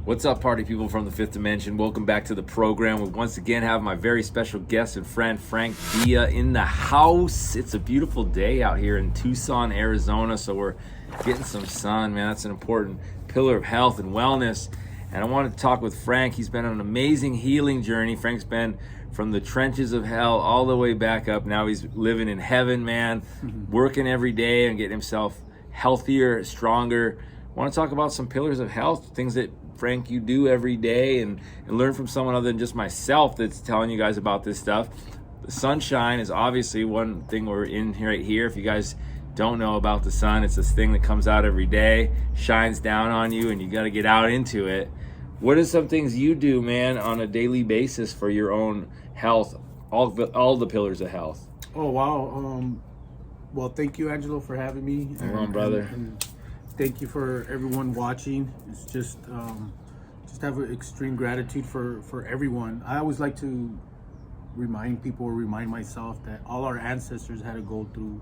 What's up, party people from the fifth dimension? Welcome back to the program. We once again have my very special guest and friend Frank Villa in the house. It's a beautiful day out here in Tucson, Arizona, so we're getting some sun, man. That's an important pillar of health and wellness. And I wanted to talk with Frank. He's been on an amazing healing journey. Frank's been from the trenches of hell all the way back up. Now he's living in heaven, man, working every day and getting himself healthier, stronger. I want to talk about some pillars of health, things that Frank, you do every day, and learn from someone other than just myself that's telling you guys about this stuff. The sunshine is obviously one thing we're in right here. If you guys don't know about the sun, it's this thing that comes out every day, shines down on you, and you got to get out into it. What are some things you do, man, on a daily basis for your own health, all the pillars of health? Oh, wow. Well, thank you, Angelo, for having me. Come on, brother. And thank you for everyone watching. It's just have an extreme gratitude for everyone. I always like to remind myself that all our ancestors had to go through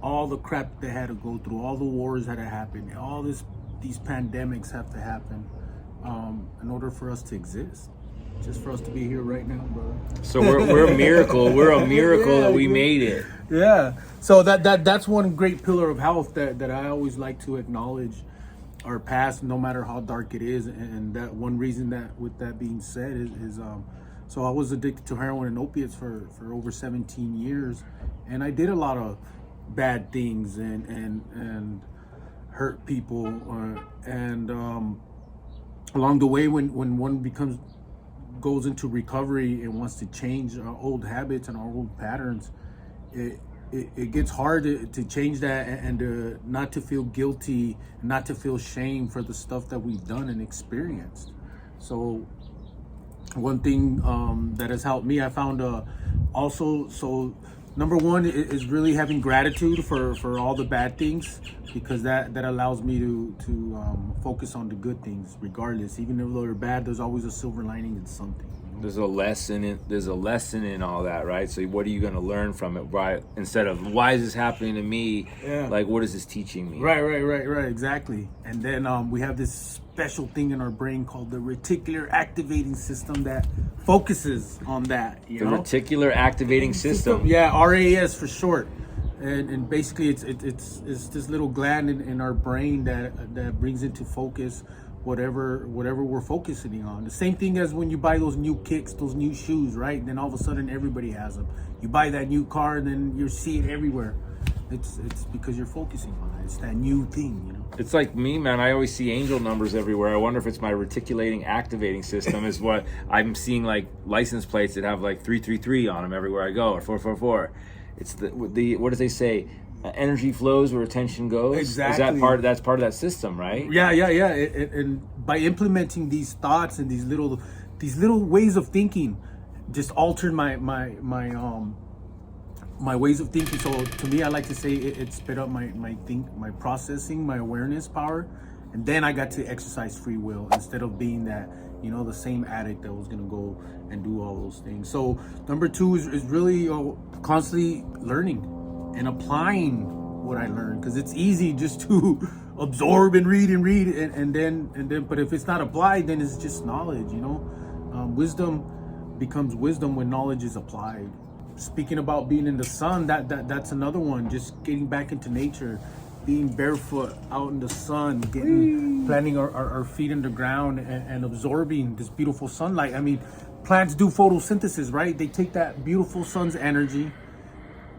all the crap they had to go through, all the wars had to happen, all these pandemics have to happen in order for us to exist. Just for us to be here right now, brother. So we're a miracle. We're a miracle that we made it. Yeah. So that's one great pillar of health that I always like to acknowledge our past, no matter how dark it is. And that one reason that, with that being said, is so I was addicted to heroin and opiates for over 17 years, and I did a lot of bad things and hurt people, and along the way, when one goes into recovery and wants to change our old habits and our old patterns, it gets hard to change that and not to feel guilty, not to feel shame for the stuff that we've done and experienced. So one thing that has helped me, I found so number one is really having gratitude for all the bad things, because that allows me to focus on the good things regardless. Even though they're bad, there's always a silver lining in something. There's a lesson in all that, right? So what are you going to learn from it, right? Instead of, why is this happening to me? Yeah. Like, what is this teaching me? Right, exactly. And then we have this special thing in our brain called the reticular activating system that focuses on that. The reticular activating system. Yeah, RAS for short. And basically it's this little gland in our brain that brings into focus whatever we're focusing on. The same thing as when you buy those new kicks, those new shoes, right? And then all of a sudden everybody has them. You buy that new car and then you see it everywhere. It's because you're focusing on it. It's that new thing, It's like me, man. I always see angel numbers everywhere. I wonder if it's my reticulating activating system is what I'm seeing, like license plates that have like 333 on them everywhere I go, or 444. It's the what do they say? Energy flows where attention goes. Exactly. Is that's part of that system, right? Yeah. And by implementing these thoughts and these little ways of thinking, just altered my ways of thinking. So to me, I like to say it sped up my processing, my awareness power, and then I got to exercise free will instead of being that the same addict that was gonna go and do all those things. So number two is really constantly learning and applying what I learned, because it's easy just to absorb and read and then but if it's not applied, then it's just knowledge. Wisdom becomes wisdom when knowledge is applied. Speaking about being in the sun, that's another one. Just getting back into nature, being barefoot out in the sun, planting our feet in the ground and absorbing this beautiful sunlight. I mean, plants do photosynthesis, right? They take that beautiful sun's energy,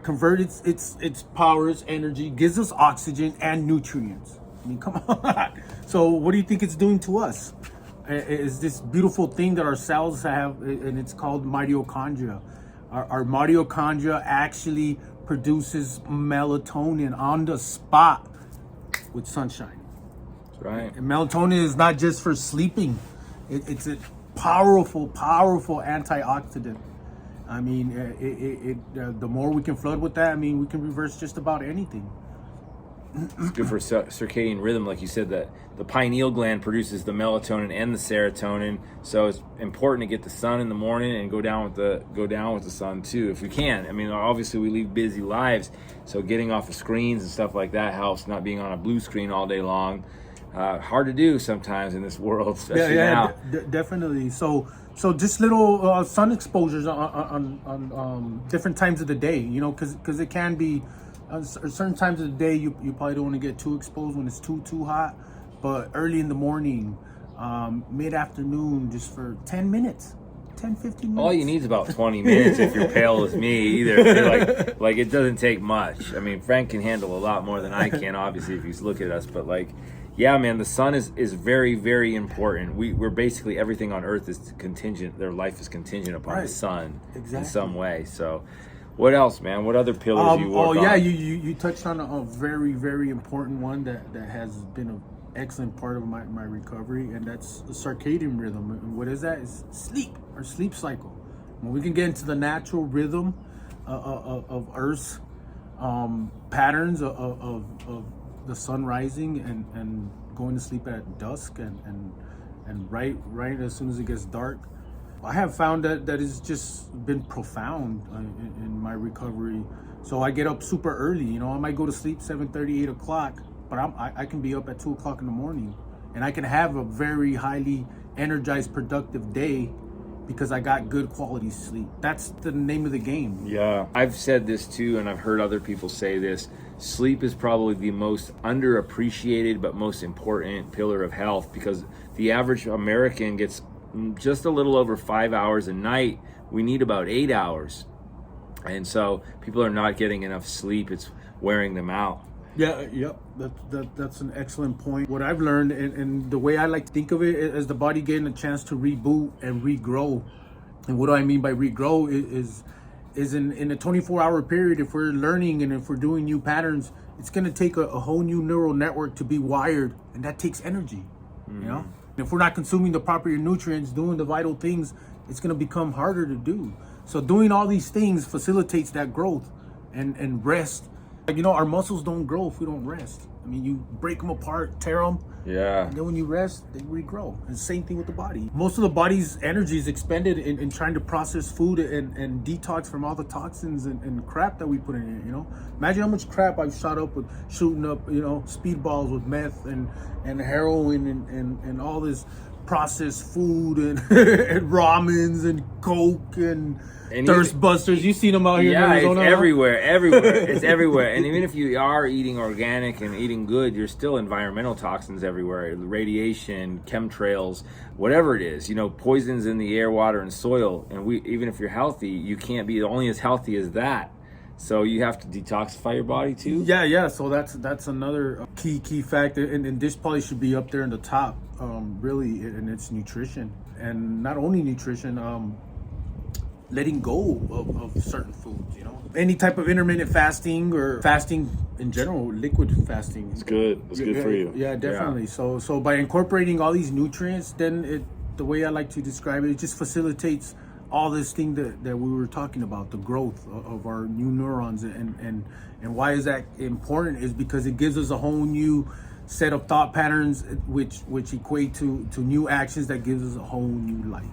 convert its power, its energy, gives us oxygen and nutrients. I mean, come on. So what do you think it's doing to us? It's this beautiful thing that our cells have, and it's called mitochondria. Our mitochondria actually produces melatonin on the spot with sunshine. That's right. And melatonin is not just for sleeping. It's a powerful antioxidant. I mean, the more we can flood with that, I mean, we can reverse just about anything. It's good for circadian rhythm, like you said, that the pineal gland produces the melatonin and the serotonin. So it's important to get the sun in the morning and go down with the sun too, if we can. I mean, obviously we lead busy lives, so getting off of screens and stuff like that helps. Not being on a blue screen all day long. hard to do sometimes in this world, especially now. Definitely. So just little sun exposures on different times of the day, you know, because it can be certain times of the day you probably don't want to get too exposed when it's too hot, but early in the morning, mid-afternoon, just for 10 minutes. 10, 15 minutes. All you need is about 20 minutes if you're pale as me. Either like it doesn't take much. I mean, Frank can handle a lot more than I can, obviously, if he's looking at us. But like, yeah, man, the sun is very, very important. We're basically, everything on Earth is contingent. Their life is contingent upon the sun in some way. So, what else, man? What other pillars you work on? Yeah, you touched on a very, very important one that has been an excellent part of my recovery, and that's the circadian rhythm. And what is that? It's sleep, our sleep cycle. When we can get into the natural rhythm of Earth's patterns of the sun rising and going to sleep at dusk and right as soon as it gets dark, I have found that it's just been profound in my recovery. So I get up super early. You know, I might go to sleep 7:30, 8 o'clock, but I can be up at 2 o'clock in the morning, and I can have a very highly energized, productive day because I got good quality sleep. That's the name of the game. Yeah, I've said this too, and I've heard other people say this. Sleep is probably the most underappreciated but most important pillar of health, because the average American gets just a little over 5 hours a night. We need about 8 hours. And so people are not getting enough sleep. It's wearing them out. Yeah, yep. That's an excellent point. What I've learned, and the way I like to think of it, is the body getting a chance to reboot and regrow. And what do I mean by regrow is in a 24-hour period, if we're learning and if we're doing new patterns, it's going to take a whole new neural network to be wired, and that takes energy, you know? And if we're not consuming the proper nutrients, doing the vital things, it's going to become harder to do. So doing all these things facilitates that growth and rest. You know, our muscles don't grow if we don't rest. I mean, you break them apart, tear them. Yeah. And then when you rest, they regrow. And same thing with the body. Most of the body's energy is expended in trying to process food and detox from all the toxins and crap that we put in it, you know? Imagine how much crap I've shot up with shooting up, you know, speedballs with meth and heroin and all this processed food and, and ramens and Coke and thirst busters. You seen them out here in Arizona? It's everywhere. It's everywhere. And even if you are eating organic and eating good, you're still environmental toxins everywhere. Radiation, chemtrails, whatever it is. You know, poisons in the air, water, and soil. And even if you're healthy, you can't be only as healthy as that. So you have to detoxify your body too? Yeah. So that's another key factor. And this probably should be up there in the top, really, and it's nutrition. And not only nutrition, letting go of certain foods, you know, any type of intermittent fasting or fasting in general, liquid fasting. It's good. It's good for you. Yeah, definitely. Yeah. So by incorporating all these nutrients, then the way I like to describe it just facilitates all this thing that we were talking about, the growth of our new neurons. And why is that important is because it gives us a whole new set of thought patterns which equate to new actions that gives us a whole new life.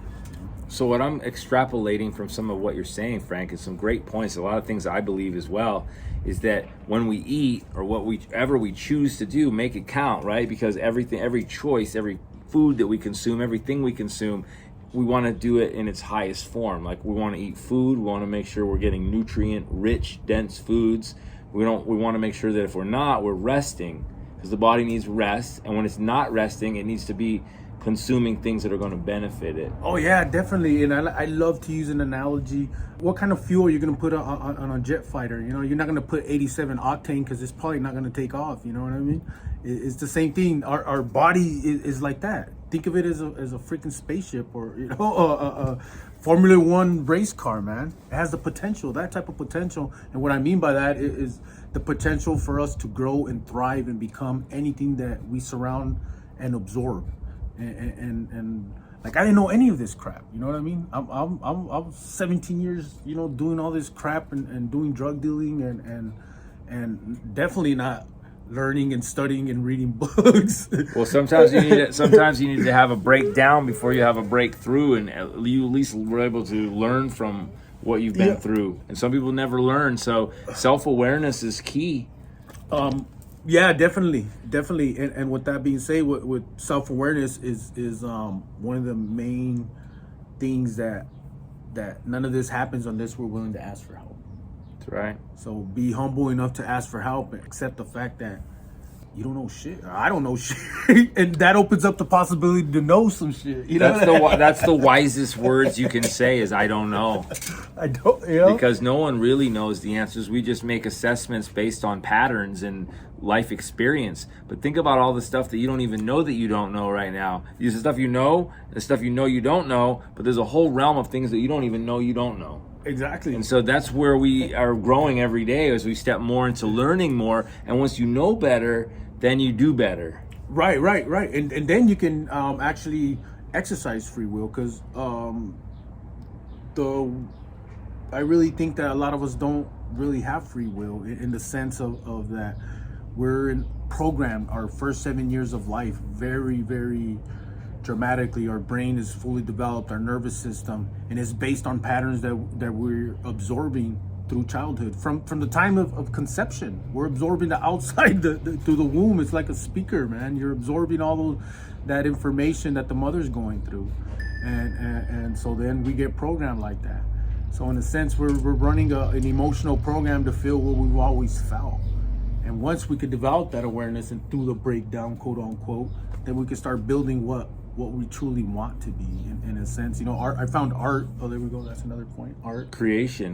So what I'm extrapolating from some of what you're saying, Frank, is some great points. A lot of things I believe as well is that when we eat or whatever we choose to do, make it count, right? Because every choice, every food that we consume, everything we consume, we want to do it in its highest form. Like, we want to eat food. We want to make sure we're getting nutrient-rich, dense foods. We want to make sure that if we're not, we're resting, because the body needs rest. And when it's not resting, it needs to be consuming things that are going to benefit it. Oh yeah, definitely. And I love to use an analogy. What kind of fuel you're going to put on a jet fighter? You know, you're not going to put 87 octane because it's probably not going to take off. You know what I mean? It's the same thing. Our body is like that. Think of it as a freaking spaceship, or, you know, a Formula One race car, man. It has the potential, that type of potential. And what I mean by that is the potential for us to grow and thrive and become anything that we surround and absorb. And like, I didn't know any of this crap, you know what I mean? I'm 17 years, you know, doing all this crap and doing drug dealing and definitely not learning and studying and reading books. Well, sometimes you need to have a breakdown before you have a breakthrough, and you at least were able to learn from what you've been through. And some people never learn, so self-awareness is key. Yeah, definitely. And with that being said, with self-awareness is one of the main things that none of this happens unless we're willing to ask for help. That's right. So be humble enough to ask for help and accept the fact that you don't know shit. Or I don't know shit, and that opens up the possibility to know some shit. You know, That's the wisest words you can say is I don't know. I don't. You know, Because no one really knows the answers. We just make assessments based on patterns and life experience. But think about all the stuff that you don't even know that you don't know right now. There's the stuff you know, the stuff you know you don't know, but there's a whole realm of things that you don't even know you don't know. exactly. And so that's where we are growing every day as we step more into learning more. And once you know better, then you do better. Right. And then you can actually exercise free will, because I really think that a lot of us don't really have free will in the sense of that we're programmed our first 7 years of life very, very dramatically. Our brain is fully developed, our nervous system, and it's based on patterns that we're absorbing through childhood. From the time of conception, we're absorbing the outside through the womb. It's like a speaker, man. You're absorbing all that information that the mother's going through, and so then we get programmed like that. So in a sense, we're running an emotional program to feel what we've always felt. And once we could develop that awareness and through the breakdown, quote unquote, then we could start building what we truly want to be. In a sense, you know, art. I found art. Oh, there we go. That's another point. Art, creativity.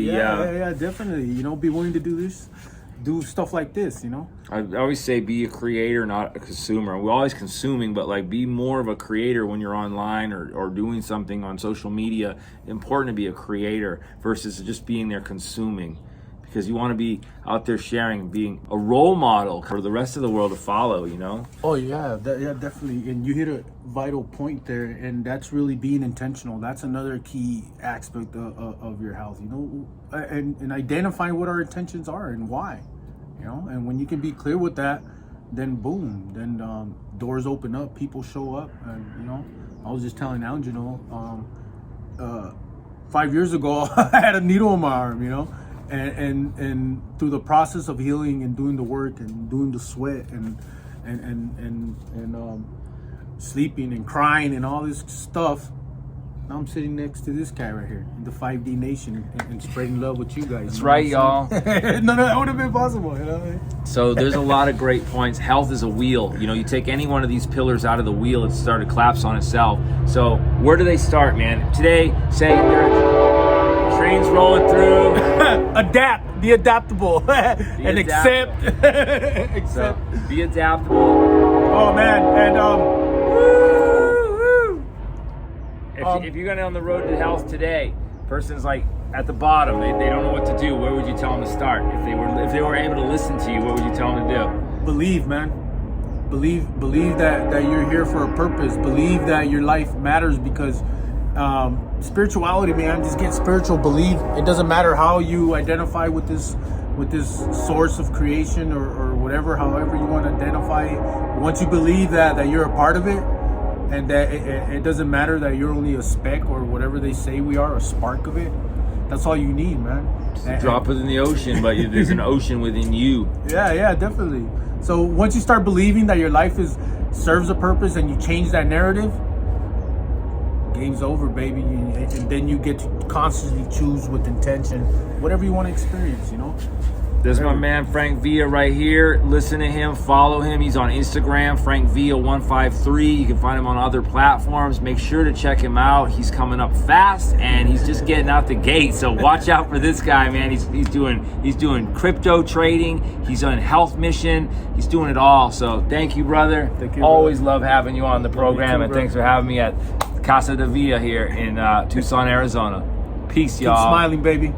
Yeah, definitely. You know, be willing to do stuff like this. You know, I always say be a creator, not a consumer. We're always consuming, but like be more of a creator when you're online or doing something on social media. Important to be a creator versus just being there consuming, because you want to be out there sharing, being a role model for the rest of the world to follow, you know? Oh yeah, definitely. And you hit a vital point there, and that's really being intentional. That's another key aspect of your health, you know, and identifying what our intentions are and why, you know. And when you can be clear with that, then boom, then doors open up, people show up. And you know, I was just telling Angelo, 5 years ago I had a needle in my arm, you know. And through the process of healing and doing the work and doing the sweat and sleeping and crying and all this stuff, now I'm sitting next to this guy right here in the 5D Nation and spreading love with you guys. That's right, y'all. None of that would have been possible, you know. So there's a lot of great points. Health is a wheel. You know, you take any one of these pillars out of the wheel, it starts to collapse on itself. So where do they start, man? Today, say trains rolling through. Adapt, be adaptable, and accept. So, be adaptable. Oh man, and if you're going on the road to health today, person's like at the bottom, they don't know what to do. Where would you tell them to start? If they were able to listen to you, what would you tell them to do? Believe, man. Believe that you're here for a purpose. Believe that your life matters, because spirituality, man, just get spiritual. Believe. It doesn't matter how you identify with this source of creation or whatever, however you want to identify it. Once you believe that you're a part of it, and that it doesn't matter that you're only a speck or whatever they say we are, a spark of it. That's all you need, man. Drop it in the ocean, but there's an ocean within you. Yeah, definitely. So once you start believing that your life serves a purpose and you change that narrative, game's over, baby. And then you get to constantly choose with intention whatever you want to experience, you know. There's my man Frank Villa right here. Listen to him, follow him. He's on Instagram, Frank Villa 153. You can find him on other platforms. Make sure to check him out. He's coming up fast and he's just getting out the gate. So watch out for this guy, man. He's doing crypto trading. He's on health mission. He's doing it all. So thank you, brother. Thank you, Always love having you on the program, too, and bro. thanks for having me at Casa de Villa here in Tucson, Arizona. Peace, Keep y'all. smiling, baby.